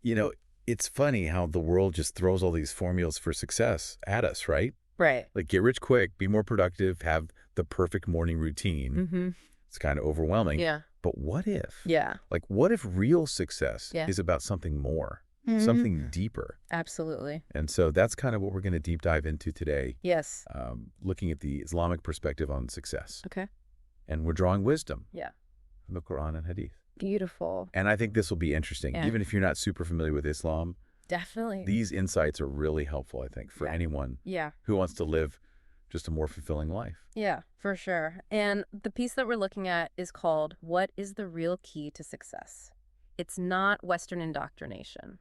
You know, it's funny how the world just throws all these formulas for success at us, right? Right. Like get rich quick, be more productive, have the perfect morning routine. Mm-hmm. It's kind of overwhelming. Yeah. But what if? Yeah. Like, what if real success Yeah. is about something more, something deeper? Absolutely. And so that's kind of what we're going to deep dive into today, Yes. looking at the Islamic perspective on success. Okay. And we're drawing wisdom Yeah. from the Quran and Hadith. Beautiful. And I think this will be interesting. Yeah. Even if you're not super familiar with Islam, Definitely. these insights are really helpful, I think, for Yeah. anyone Yeah. who wants to live just a more fulfilling life. Yeah, for sure. And the piece that we're looking at is called What is the Real Key to Success? It's not Western indoctrination.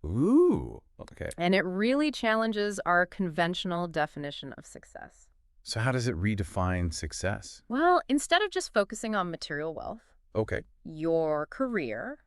Ooh, okay. And it really challenges our conventional definition of success. So how does it redefine success? Well, instead of just focusing on material wealth, Okay, your career,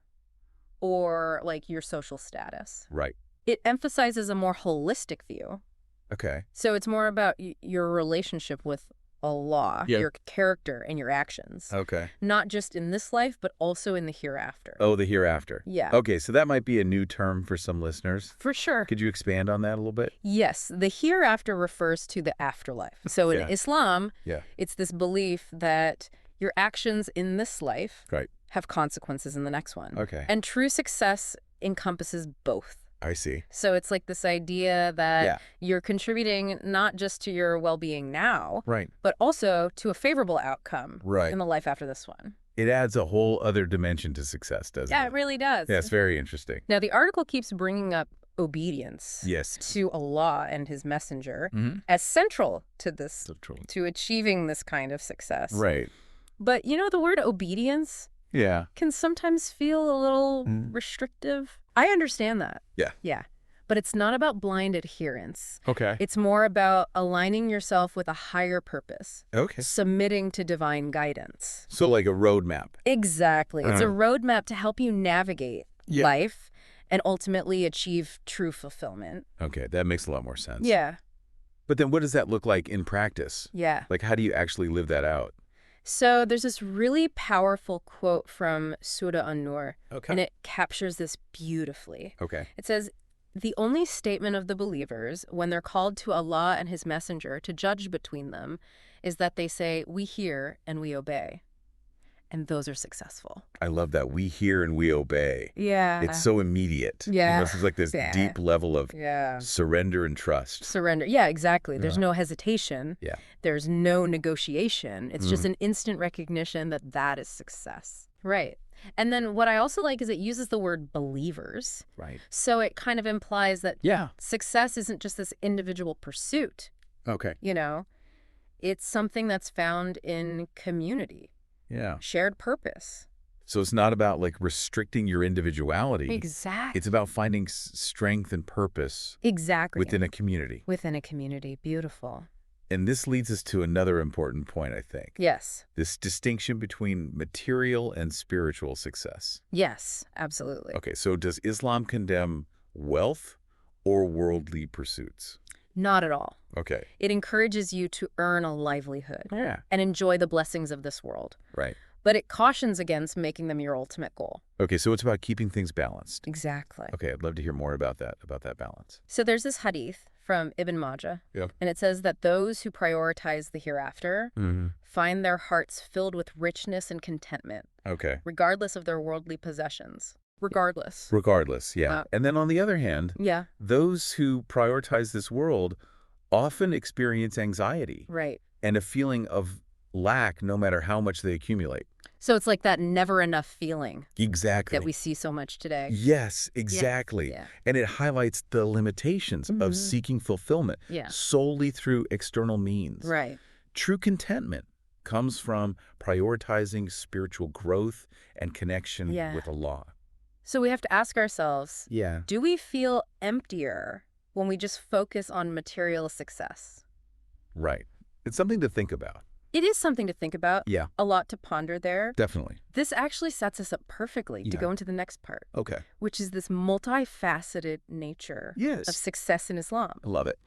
or like your social status, right. it emphasizes a more holistic view. Okay. So it's more about your relationship with Allah, Yeah. your character, and your actions. Okay. Not just in this life, but also in the hereafter. Oh, the hereafter. Yeah. Okay, so that might be a new term for some listeners. For sure. Could you expand on that a little bit? Yes, the hereafter refers to the afterlife. So in Yeah. Islam, Yeah. it's this belief that your actions in this life Right. have consequences in the next one. Okay. And true success encompasses both. I see. So it's like this idea that Yeah. you're contributing not just to your well-being now, Right. but also to a favorable outcome Right. in the life after this one. It adds a whole other dimension to success, doesn't Yeah, it? it really does. Yeah, it's very interesting. Now, the article keeps bringing up obedience Yes. to Allah and his messenger Mm-hmm. as central to this, to achieving this kind of success. Right. But, the word obedience Yeah. can sometimes feel a little restrictive. I understand that. Yeah. Yeah. But it's not about blind adherence. Okay. It's more about aligning yourself with a higher purpose, Okay. submitting to divine guidance. So like a roadmap. Exactly. It's a Uh-huh. roadmap to help you navigate Yeah. life and ultimately achieve true fulfillment. Okay, that makes a lot more sense. Yeah. But then what does that look like in practice? Yeah. Like, how do you actually live that out? So there's this really powerful quote from Surah An-Nur, Okay. and it captures this beautifully. Okay. It says, "The only statement of the believers when they're called to Allah and his messenger to judge between them is that they say, 'We hear and we obey.' And those are successful." I love that. We hear and we obey. Yeah. It's so immediate. Yeah. This is like this Yeah. deep level of Yeah. surrender and trust. Surrender. Yeah, exactly. There's Yeah. no hesitation. Yeah. There's no negotiation. It's just an instant recognition that that is success. Right. And then what I also like is it uses the word believers. Right. So it kind of implies that Yeah. success isn't just this individual pursuit, Okay. It's something that's found in community, Yeah. shared purpose. So it's not about like restricting your individuality. Exactly. It's about finding strength and purpose Exactly. within a community. Within a community. Beautiful. And this leads us to another important point, I think. Yes. This distinction between material and spiritual success. Yes, absolutely. Okay, so does Islam condemn wealth or worldly pursuits? Not at all. Okay. It encourages you to earn a livelihood Yeah. and enjoy the blessings of this world. Right. But it cautions against making them your ultimate goal. Okay, so it's about keeping things balanced. Exactly. Okay, I'd love to hear more about that balance. So there's this hadith from Ibn Majah, Yep. and it says that those who prioritize the hereafter find their hearts filled with richness and contentment, Okay. regardless of their worldly possessions. Regardless. Regardless, yeah. And then on the other hand, Yeah, those who prioritize this world often experience anxiety right. and a feeling of lack no matter how much they accumulate. So it's like that never enough feeling Exactly. that we see so much today. Yes, exactly. Yeah. And it highlights the limitations of seeking fulfillment Yeah. solely through external means. Right. True contentment comes from prioritizing spiritual growth and connection Yeah. with Allah. So we have to ask ourselves, Yeah. do we feel emptier when we just focus on material success? Right. It's something to think about. It is something to think about. Yeah. A lot to ponder there. Definitely. This actually sets us up perfectly to Yeah. go into the next part, Okay. which is this multifaceted nature of Yes. success in Islam. I love it.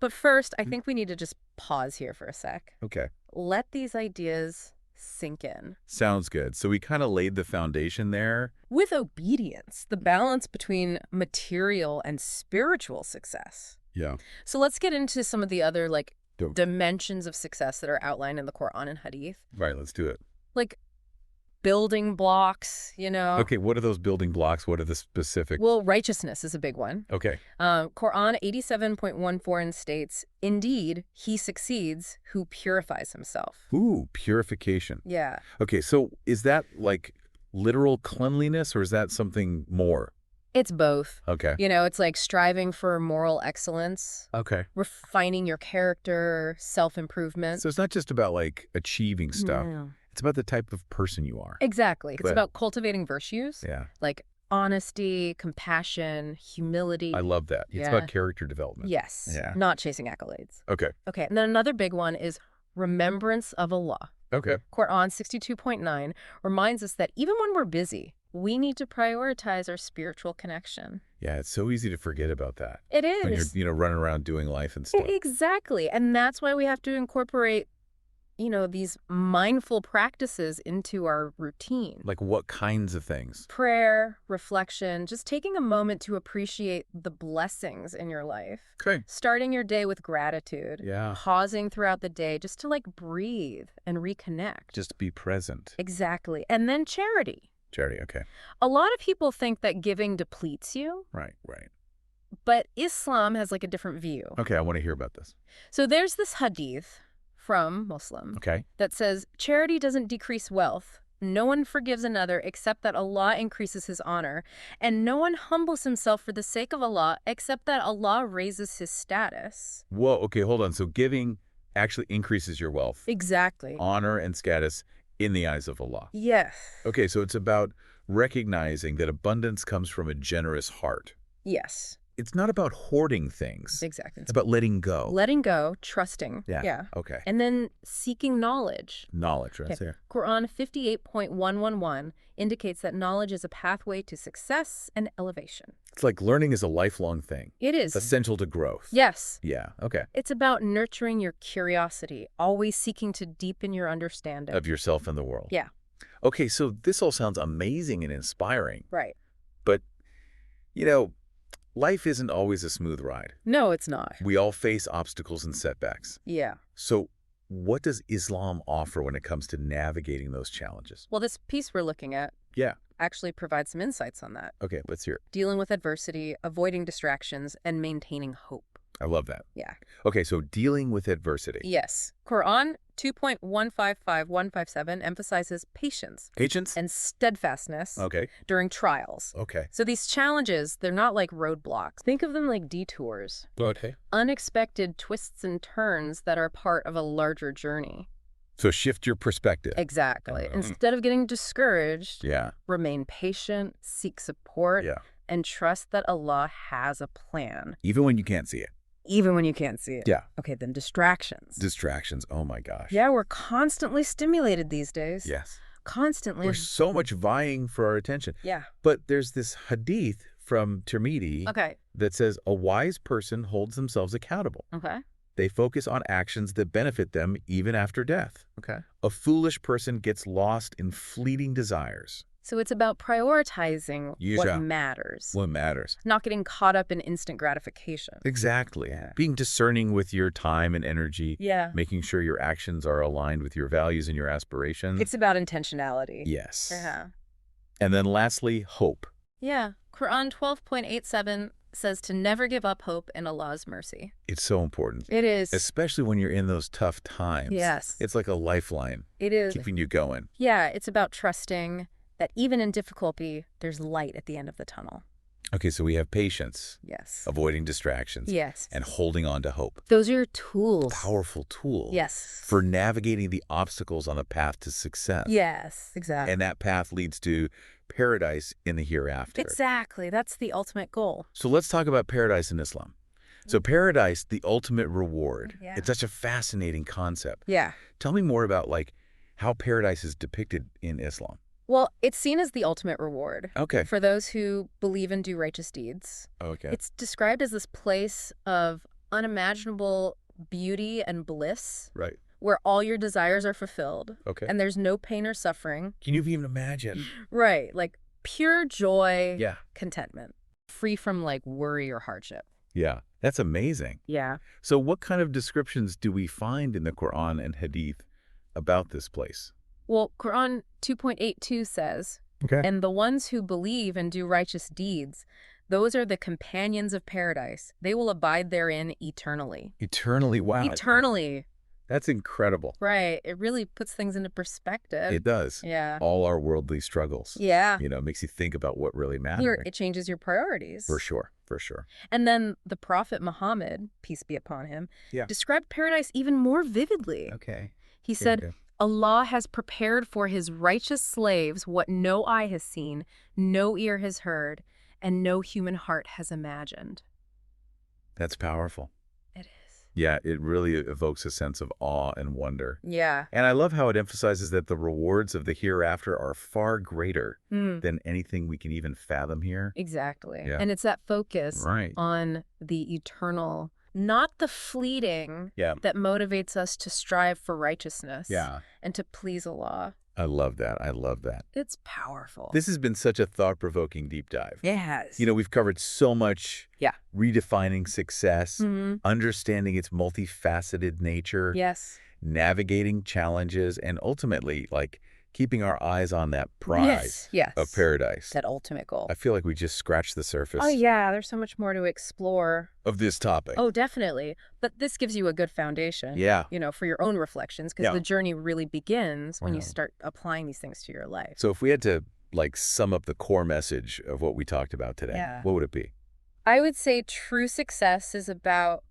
But first, I think we need to just pause here for a sec. Okay. Let these ideas sink in. Sounds good. So we kind of laid the foundation there. With obedience, the balance between material and spiritual success. Yeah. So let's get into some of the other, like, Go. dimensions of success that are outlined in the Quran and Hadith. Right, let's do it. Like, building blocks, Okay, what are those building blocks? What are the specific? Well, righteousness is a big one. Okay. Quran 87.14 states, "Indeed, he succeeds who purifies himself." Ooh, purification. Yeah. Okay, so is that like literal cleanliness or is that something more? It's both. Okay. It's like striving for moral excellence, Okay. refining your character, self-improvement. So it's not just about like achieving stuff. No. It's about the type of person you are. Exactly. It's But- about cultivating virtues, Yeah. like honesty, compassion, humility. I love that. It's Yeah. about character development. Yes. Yeah. Not chasing accolades. Okay. Okay. And then another big one is remembrance of Allah. Okay. Quran 62.9 reminds us that even when we're busy, we need to prioritize our spiritual connection. Yeah, it's so easy to forget about that. It When is. you're, running around doing life and stuff. Exactly. And that's why we have to incorporate, these mindful practices into our routine. Like what kinds of things? Prayer, reflection, just taking a moment to appreciate the blessings in your life. Okay. Starting your day with gratitude. Yeah. Pausing throughout the day just to breathe and reconnect. Just be present. Exactly. And then charity. Charity, okay. A lot of people think that giving depletes you, Right. but Islam has a different view. Okay, I want to hear about this. So there's this hadith from Muslim Okay. that says, charity doesn't decrease wealth. No one forgives another except that Allah increases his honor. And no one humbles himself for the sake of Allah except that Allah raises his status. Whoa, okay, hold on. So giving actually increases your wealth, Exactly. honor, and status in the eyes of Allah. Yes. Okay, so it's about recognizing that abundance comes from a generous heart. Yes. It's not about hoarding things. Exactly. It's about letting go. Letting go, trusting. Yeah. Okay. And then seeking knowledge. Knowledge, right Okay. there. Quran 58.111 indicates that knowledge is a pathway to success and elevation. It's like learning is a lifelong thing. It is. Essential to growth. Yes. Yeah, okay. It's about nurturing your curiosity, always seeking to deepen your understanding. Of yourself and the world. Yeah. Okay, so this all sounds amazing and inspiring. Right. But, life isn't always a smooth ride. No, it's not. We all face obstacles and setbacks. Yeah. So what does Islam offer when it comes to navigating those challenges? Well, this piece we're looking at Yeah. actually provides some insights on that. Okay, let's hear it. Dealing with adversity, avoiding distractions, and maintaining hope. I love that. Yeah. Okay, so dealing with adversity. Yes. Quran 2.155157 emphasizes patience Patience? and steadfastness Okay. during trials. Okay. So these challenges, they're not like roadblocks. Think of them like detours, Okay. unexpected twists and turns that are part of a larger journey. So shift your perspective. Exactly. Mhm. Instead of getting discouraged, Yeah. remain patient, seek support, Yeah. and trust that Allah has a plan, Even when you can't see it. even when you can't see it. Yeah. Okay, then distractions. Distractions. Oh my gosh. Yeah, we're constantly stimulated these days. Yes. Constantly. We're so much vying for our attention. Yeah. But there's this hadith from Tirmidhi Okay. that says a wise person holds themselves accountable. Okay. They focus on actions that benefit them even after death. Okay. A foolish person gets lost in fleeting desires. So it's about prioritizing Yeah. what matters, What matters? not getting caught up in instant gratification. Exactly. Yeah. Being discerning with your time and energy, Yeah. making sure your actions are aligned with your values and your aspirations. It's about intentionality. Yes. Yeah. And then lastly, hope. Yeah. Quran 12.87 says to never give up hope in Allah's mercy. It's so important, It is. especially when you're in those tough times. Yes. It's like a lifeline, It is. keeping you going. Yeah, it's about trusting that even in difficulty, there's light at the end of the tunnel. Okay, so we have patience, Yes. avoiding distractions, Yes. and holding on to hope. Those are your tools. Powerful tool. Yes. For navigating the obstacles on the path to success. Yes, exactly. And that path leads to paradise in the hereafter. Exactly. That's the ultimate goal. So let's talk about paradise in Islam. So paradise, the ultimate reward. Yeah. It's such a fascinating concept. Yeah. Tell me more about how paradise is depicted in Islam. Well, it's seen as the ultimate reward. Okay. For those who believe and do righteous deeds. Okay. It's described as this place of unimaginable beauty and bliss, Right. where all your desires are fulfilled Okay. and there's no pain or suffering. Can you even imagine? Right, like pure joy, Yeah. contentment, free from like worry or hardship. Yeah. That's amazing. Yeah. So what kind of descriptions do we find in the Quran and Hadith about this place? Well, Quran 2.82 says, Okay. and the ones who believe and do righteous deeds, those are the companions of paradise. They will abide therein eternally. Eternally. Wow. Eternally. That's incredible. Right. It really puts things into perspective. It does. Yeah. All our worldly struggles. Yeah. You know, it makes you think about what really matters. Here, it changes your priorities. For sure. For sure. And then the Prophet Muhammad, peace be upon him, Yeah. described paradise even more vividly. Okay. He said, Okay. Allah has prepared for his righteous slaves what no eye has seen, no ear has heard, and no human heart has imagined. That's powerful. It is. Yeah, it really evokes a sense of awe and wonder. Yeah. And I love how it emphasizes that the rewards of the hereafter are far greater than anything we can even fathom here. Exactly. Yeah. And it's that focus Right. on the eternal, not the fleeting, Yeah. that motivates us to strive for righteousness Yeah. and to please Allah. I love that. I love that. It's powerful. This has been such a thought-provoking deep dive. Yes. You know, we've covered so much. Yeah. Redefining success, Mhm. understanding its multifaceted nature, Yes. navigating challenges, and ultimately, like, keeping our eyes on that prize Yes. of paradise. That ultimate goal. I feel like we just scratched the surface Oh, yeah. There's so much more to explore. of this topic. Oh, definitely. But this gives you a good foundation, Yeah. you know, for your own reflections, because Yeah. the journey really begins when you Wow. start applying these things to your life. So if we had to, like, sum up the core message of what we talked about today, Yeah. what would it be? I would say true success is about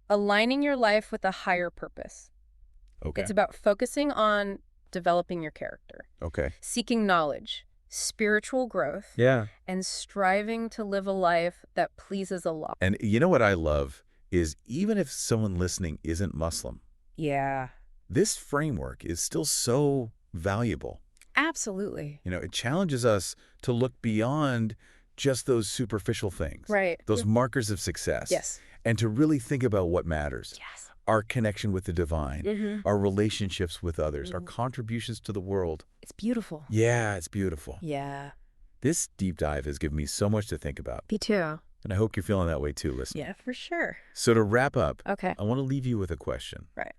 aligning your life with a higher purpose. Okay. It's about focusing on developing your character, Okay. seeking knowledge, spiritual growth, Yeah. and striving to live a life that pleases Allah. And you know what I love is even if someone listening isn't Muslim, Yeah, this framework is still so valuable. absolutely. You know, it challenges us to look beyond just those superficial things, Right. those markers of success, Yes. and to really think about what matters. Yes. Our connection with the divine, Mm-hmm. our relationships with others, our contributions to the world. It's beautiful. Yeah, it's beautiful. Yeah. This deep dive has given me so much to think about, Me too. and I hope you're feeling that way too, listener. Yeah, for sure. So to wrap up, Okay. I want to leave you with a question. Right.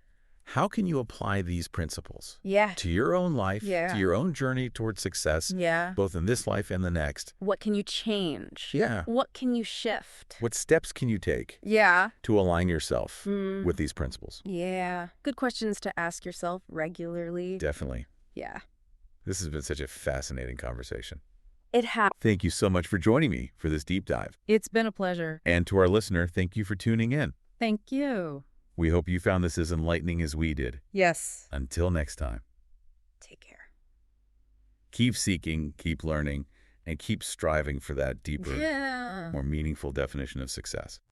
How can you apply these principles Yeah. to your own life, Yeah. to your own journey towards success, Yeah. both in this life and the next? What can you change? Yeah. What can you shift? What steps can you take Yeah. to align yourself Mm. with these principles? Yeah. Good questions to ask yourself regularly. Definitely. Yeah. This has been such a fascinating conversation. It has. Thank you so much for joining me for this deep dive. It's been a pleasure. And to our listener, thank you for tuning in. Thank you. We hope you found this as enlightening as we did. Yes. Until next time, Take care. keep seeking, keep learning, and keep striving for that deeper, Yeah. more meaningful definition of success.